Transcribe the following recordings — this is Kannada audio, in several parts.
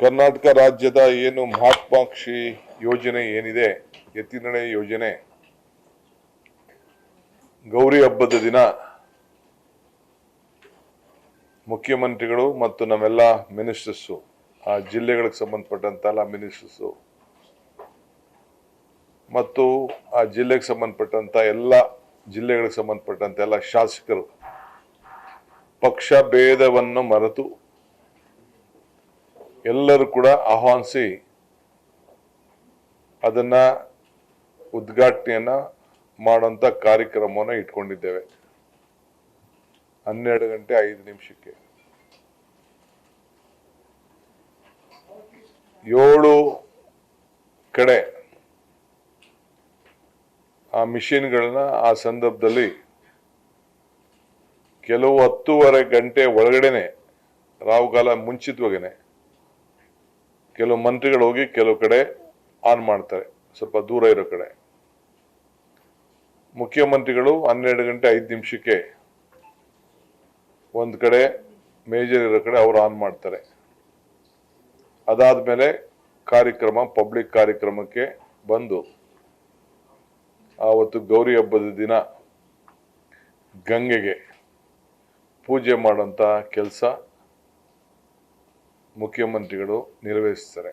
ಕರ್ನಾಟಕ ರಾಜ್ಯದ ಏನು ಮಹತ್ವಾಕಾಂಕ್ಷಿ ಯೋಜನೆ ಏನಿದೆ, ಎತ್ತಿನಹೊಳೆ ಯೋಜನೆ, ಗೌರಿ ಹಬ್ಬದ ದಿನ ಮುಖ್ಯಮಂತ್ರಿಗಳು ಮತ್ತು ನಮ್ಮೆಲ್ಲ ಮಿನಿಸ್ಟರ್ಸು, ಆ ಜಿಲ್ಲೆಗಳಿಗೆ ಸಂಬಂಧಪಟ್ಟಂತ ಎಲ್ಲ ಮಿನಿಸ್ಟರ್ಸು ಮತ್ತು ಆ ಜಿಲ್ಲೆಗೆ ಸಂಬಂಧಪಟ್ಟಂತ ಎಲ್ಲ ಶಾಸಕರು ಪಕ್ಷ ಭೇದವನ್ನು ಮರೆತು ಎಲ್ಲರೂ ಕೂಡ ಆಹ್ವಾನಿಸಿ ಅದನ್ನ ಉದ್ಘಾಟನೆಯನ್ನ ಮಾಡುವಂತ ಕಾರ್ಯಕ್ರಮವನ್ನು ಇಟ್ಕೊಂಡಿದ್ದೇವೆ 12:05 7 ಕಡೆ ಆ ಮಿಷನ್ಗಳನ್ನ ಆ ಸಂದರ್ಭದಲ್ಲಿ ಕೆಲವು 10:30 ಗಂಟೆ ಒಳಗಡೆನೆ ರಾಹುಕಾಲ ಮುಂಚಿತವಾಗೇನೆ ಕೆಲವು ಮಂತ್ರಿಗಳು ಹೋಗಿ ಕೆಲವು ಕಡೆ ಆನ್ ಮಾಡ್ತಾರೆ, ಸ್ವಲ್ಪ ದೂರ ಇರೋ ಕಡೆ. ಮುಖ್ಯಮಂತ್ರಿಗಳು 12:05 ಒಂದ್ ಕಡೆ ಮೇಜರ್ ಇರೋ ಕಡೆ ಅವ್ರು ಆನ್ ಮಾಡ್ತಾರೆ. ಅದಾದ್ಮೇಲೆ ಪಬ್ಲಿಕ್ ಕಾರ್ಯಕ್ರಮಕ್ಕೆ ಬಂದು ಆವತ್ತು ಗೌರಿ ಹಬ್ಬದ ದಿನ ಗಂಗೆಗೆ ಪೂಜೆ ಮಾಡುವಂತ ಕೆಲಸ ಮುಖ್ಯಮಂತ್ರಿಗಳು ನಿರ್ವಹಿಸ್ತಾರೆ.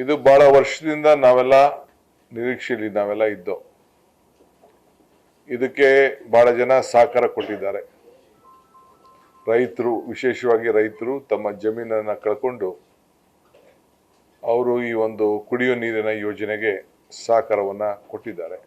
ಇದು ಬಹಳ ವರ್ಷದಿಂದ ನಾವೆಲ್ಲ ನಿರೀಕ್ಷೆಯಲ್ಲಿ ಇದ್ದೋ. ಇದಕ್ಕೆ ಬಹಳ ಜನ ಸಹಕಾರ ಕೊಟ್ಟಿದ್ದಾರೆ. ರೈತರು, ವಿಶೇಷವಾಗಿ ರೈತರು ತಮ್ಮ ಜಮೀನನ್ನ ಕಳ್ಕೊಂಡು ಅವರು ಈ ಒಂದು ಕುಡಿಯೋ ನೀರಿನ ಯೋಜನೆಗೆ ಸಹಕಾರವನ್ನ ಕೊಟ್ಟಿದ್ದಾರೆ.